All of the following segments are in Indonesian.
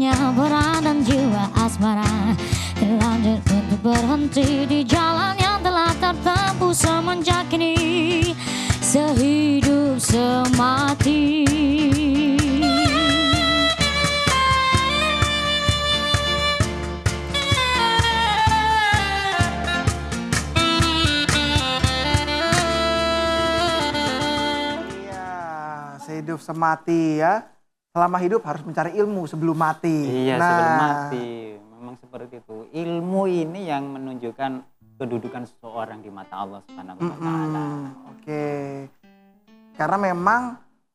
punya berat dan jiwa asmara, terlanjur untuk berhenti di jalan yang telah tertempuh semenjak ini, sehidup semati. Hidup semati ya. Selama hidup harus mencari ilmu sebelum mati. Iya, sebelum mati. Memang seperti itu. Ilmu ini yang menunjukkan kedudukan seseorang di mata Allah Subhanahu wa taala. Oke. Karena memang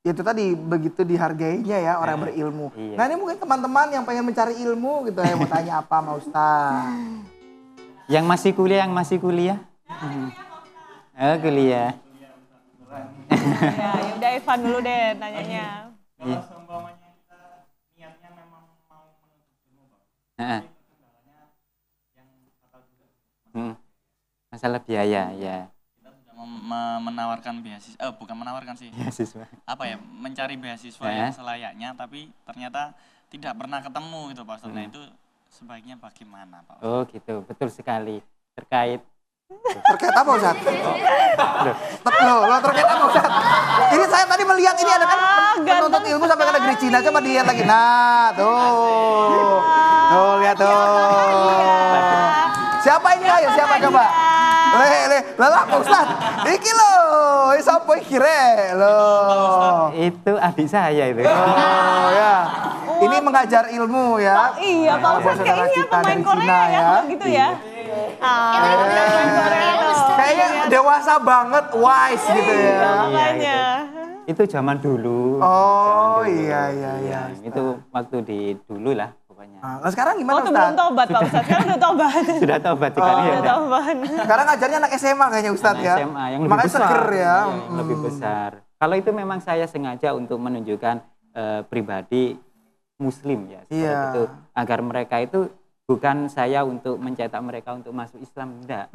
itu tadi begitu dihargainya ya orang berilmu. Iya. Nah, ini mungkin teman-teman yang pengen mencari ilmu gitu ya, mau tanya apa sama Ustaz. Yang masih kuliah? Oh, kuliah. Ya udah Ivan dulu deh nanyanya. Iya. Seumpamanya kita niatnya memang mau menuntut ilmu, Bang. Kendalanya yang fatal juga. Masalah biaya, ya. Kita sudah menawarkan beasiswa, bukan menawarkan sih. Beasiswa. Apa ya? Mencari beasiswa yang selayaknya, tapi ternyata tidak pernah ketemu gitu, Pak Ustadz. Nah, itu sebaiknya bagaimana, Pak Ustadz? Oh, gitu. Betul sekali. Terkait Terkait apa Ustaz? Loh, terkait apa Ustaz? Ini saya tadi melihat ini ada kan menuntut ilmu sampai ke negeri Cina. Coba dilihat lagi. Nah, tuh. Tuh, lihat tuh. Siapa ini ayo? Siapa coba? Lah apa Ustaz? Iki lho, sapa iki rek? Loh. itu adik saya itu. Oh ya. Ini mengajar ilmu ya. Iya, Pak Ustadz kayaknya pemain Korea ya, kalau gitu ya. Kayaknya dewasa banget, wise gitu ya. Makanya. Itu zaman dulu. Oh Zaman dulu. iya. Itu waktu di dulu lah pokoknya. Nah, sekarang gimana Waktu Ustaz? belum tobat Pak Ustadz, sekarang udah tobat. Sudah tobat sekarang ya. Udah udah. tobat. Sekarang ngajarnya anak SMA kayaknya Ustadz ya. SMA yang lebih Makanya besar. seger ya. Iya, yang lebih besar. Kalau itu memang saya sengaja untuk menunjukkan pribadi Muslim ya. Seperti Iya. itu. Agar mereka itu bukan saya untuk mencetak mereka untuk masuk Islam, enggak.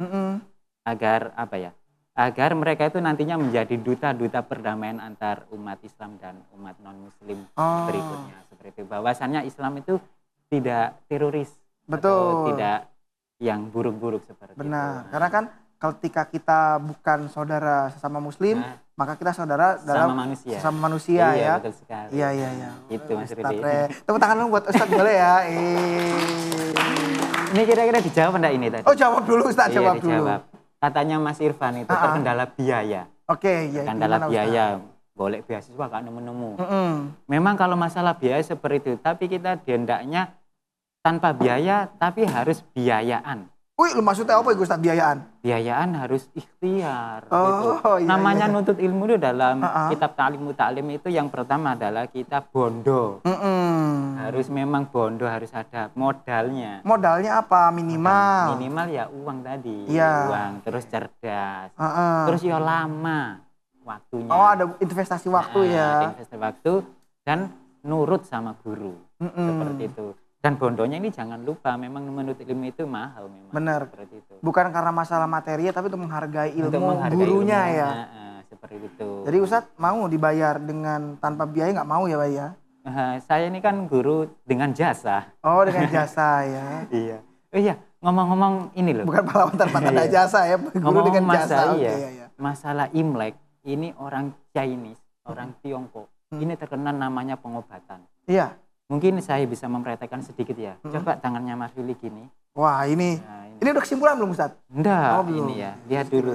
Agar apa ya? Agar mereka itu nantinya menjadi duta-duta perdamaian antar umat Islam dan umat non-Muslim berikutnya. Seperti itu. Bahwasannya Islam itu tidak teroris. Betul. Atau tidak yang buruk-buruk seperti itu. Benar. Karena kan ketika kita bukan saudara sesama Muslim, maka kita saudara dalam sesama manusia iya, ya. Betul sekali. Iya. Itu Mas Ustadz Rudi. Re. Tepuk tangan dulu buat Ustadz boleh ya. Ini kira-kira dijawab enggak ini tadi? Oh jawab dulu Ustadz, Iya, jawab dulu. dijawab. Katanya Mas Irfan itu terkendala biaya. Oke, ya. Terkendala biaya. Boleh beasiswa gak nemu-nemu. Memang kalau masalah biaya seperti itu, tapi kita hendaknya tanpa biaya tapi harus biayaan. Wih, lu maksudnya apa itu Ustadz biayaan? Biayaan harus ikhtiar. Oh, gitu. iya, Namanya iya. nuntut ilmu itu dalam kitab Ta'lim itu yang pertama adalah kita bondo. Harus memang bondo, harus ada modalnya. Modalnya apa? Minimal. Minimal ya uang tadi. Iya. Uang, terus cerdas. Terus ya lama waktunya. Oh, ada investasi waktu ya. Investasi waktu dan nurut sama guru. Seperti itu. Dan bondonya ini jangan lupa, memang menuntut ilmu itu mahal memang. Benar. Seperti itu. Bukan karena masalah materi tapi untuk menghargai ilmu Untuk menghargai gurunya ilmunya, ya. seperti itu. Jadi Ustadz mau dibayar dengan tanpa biaya nggak mau ya Pak ya? Saya ini kan guru dengan jasa. Oh dengan jasa ya. Iya. Oh iya, ngomong-ngomong ini loh. Bukan pahlawan tanpa tanda jasa ya, guru Ngomong dengan jasa. iya. Iya. Masalah Imlek, ini orang Chinese, orang Tiongkok. Ini terkenal namanya pengobatan. Iya. Mungkin saya bisa mempraktekkan sedikit ya. Coba tangannya Mas Willy gini. Wah ini. Nah, Ini udah kesimpulan belum Ustadz? Enggak, Oh, belum. ini ya. Lihat dulu.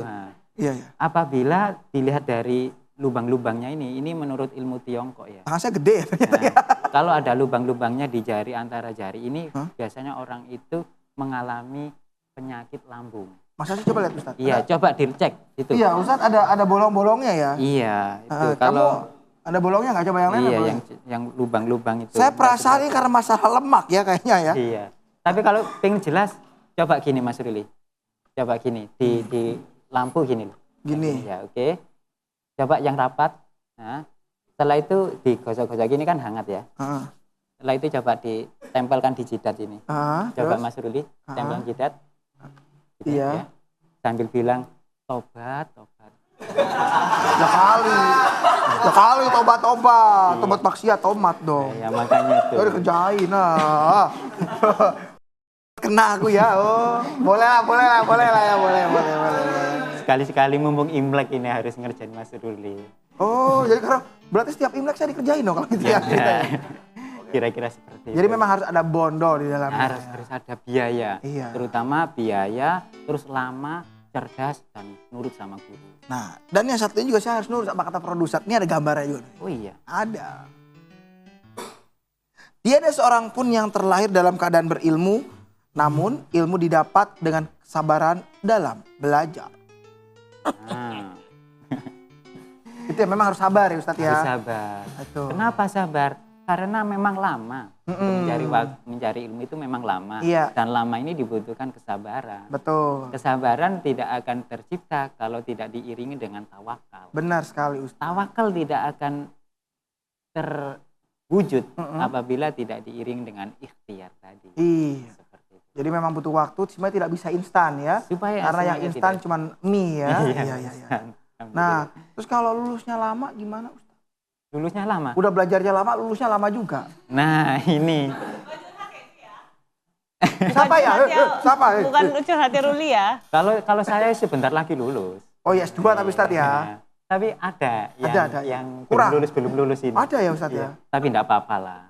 Iya. Apabila dilihat dari lubang-lubangnya ini menurut ilmu Tiongkok ya. Tangan saya gede ya ternyata ya. Kalau ada lubang-lubangnya di jari antara jari ini, biasanya orang itu mengalami penyakit lambung. Masa sih coba lihat Ustadz? Iya, coba dicek itu. Iya Ustadz ada bolong-bolongnya ya. Iya, itu Kamu ada bolongnya nggak coba yang lain? iya apa? yang lubang-lubang itu. Saya perasaan ini karena masalah lemak ya kayaknya ya. Iya. Tapi kalau pengen jelas, coba gini Mas Ruli. Coba gini di lampu gini loh. Gini. Ya, oke. Coba yang rapat. Nah, setelah itu digosok-gosok gini kan hangat ya. Setelah itu coba ditempelkan di jidat ini. Coba terus? Mas Ruli, tempel jidat. Gitu, Iya. ya. Sambil bilang tobat. Udah kali. Ya kali tobat maksiat tomat dong. Ya makanya itu. Ya dikerjain lah. Kena aku ya, boleh lah. Sekali-sekali mumpung Imlek ini harus ngerjain Mas Ruli. Oh, jadi karena berarti setiap Imlek saya dikerjain dong kalau gitu ya. Kira-kira seperti Jadi itu. memang harus ada bondo di dalamnya. harus ada biaya. Iya. Terutama biaya, terus lama, cerdas, dan nurut sama guru. Nah, dan yang satunya juga saya harus nurut sama kata produser. Ini ada gambarnya juga. Oh iya. Ada. Tiada seorang pun yang terlahir dalam keadaan berilmu, namun ilmu didapat dengan kesabaran dalam belajar. Nah, Itu ya memang harus sabar ya Ustadz ya. harus sabar. Betul. Kenapa sabar? Karena memang lama. Mencari ilmu itu memang lama. Iya. Dan lama ini dibutuhkan kesabaran. Betul. Kesabaran tidak akan tercipta kalau tidak diiringi dengan tawakal. Benar sekali Ustadz. Tawakal tidak akan terwujud apabila tidak diiring dengan ikhtiar tadi. Iya. Seperti itu. Jadi memang butuh waktu, sebenarnya tidak bisa instan ya. Supaya Karena yang semuanya instan tidak- cuman mie ya. Iya. instan. Nah, terus kalau lulusnya lama gimana Ustadz? Lulusnya lama. Udah belajarnya lama, lulusnya lama juga. Nah ini Siapa ya? Siapa? Bukan curhatnya Ruli ya. kalau saya sebentar lagi lulus. Oh ya S2 tapi Ustadz ya. Nah, tapi ada Ada. yang Kurang. belum lulus ini. Ada ya Ustadz ya? Tapi enggak apa-apa lah.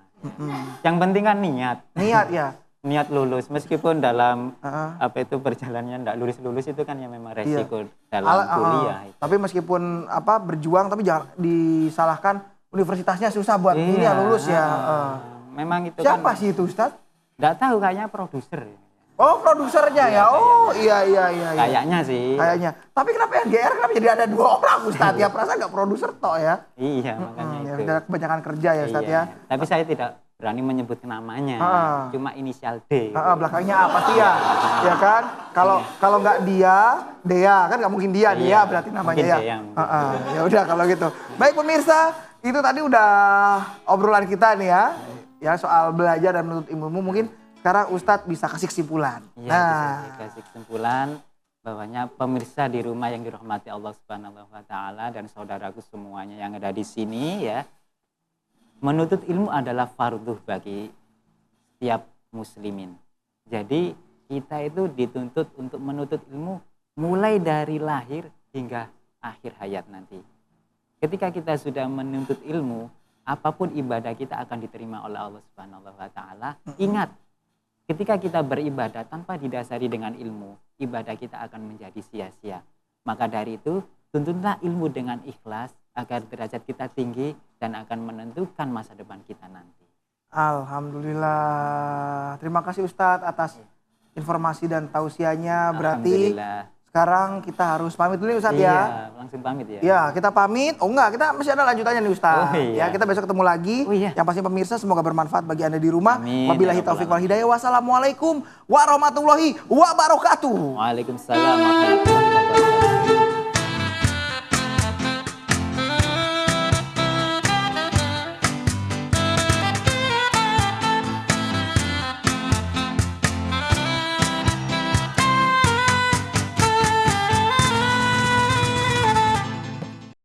Yang penting kan niat. Niat ya? Niat lulus meskipun dalam Heeh. apa itu perjalanannya enggak lulus itu kan ya memang resiko dalam Ala- kuliah. Tapi meskipun apa berjuang tapi jangan disalahkan universitasnya susah buat ini ya lulus ya. Memang itu Siapa kan sih itu Ustadz? enggak tahu kayaknya produser. Oh produsernya ya. Oh iya. Kayaknya sih. Kayaknya. Tapi kenapa yang GR kenapa jadi ada 2 orang Ustadz ya? Perasaan nggak produser toh ya? Iya, makanya Ya itu. udah kebanyakan kerja ya Ustadz Iya. ya. Tapi saya tidak berani menyebut namanya. Cuma inisial D. Belakangnya A pasti ya. Ya kan? Kalau nggak dia, Dea kan nggak mungkin dia, Dea Iya, berarti namanya mungkin ya. Dea. Ya udah kalau gitu. Baik pemirsa, itu tadi udah obrolan kita nih ya. Ya soal belajar dan menuntut ilmu. Mungkin sekarang Ustadz bisa kasih kesimpulan. Iya, bisa kasih kesimpulan bahwanya pemirsa di rumah yang dirahmati Allah Subhanahu wa taala dan saudaraku semuanya yang ada di sini ya. Menuntut ilmu adalah fardhu bagi setiap muslimin. Jadi kita itu dituntut untuk menuntut ilmu mulai dari lahir hingga akhir hayat nanti. Ketika kita sudah menuntut ilmu, apapun ibadah kita akan diterima oleh Allah Subhanahu wa taala. Ingat, ketika kita beribadah tanpa didasari dengan ilmu, ibadah kita akan menjadi sia-sia. Maka dari itu, tuntutlah ilmu dengan ikhlas agar derajat kita tinggi dan akan menentukan masa depan kita nanti. Alhamdulillah. Terima kasih Ustadz atas informasi dan tausiahnya. Berarti Alhamdulillah. sekarang kita harus pamit dulu nih Ustadz Iya, ya. langsung pamit ya. Ya, kita pamit. Oh enggak, kita masih ada lanjutannya nih Ustaz. Oh, iya. Ya, kita besok ketemu lagi. Oh, iya. Yang pasti pemirsa semoga bermanfaat bagi Anda di rumah. Amin. Wabillahi taufiq wal hidayah. Wassalamualaikum warahmatullahi wabarakatuh. Waalaikumsalam warahmatullahi wabarakatuh.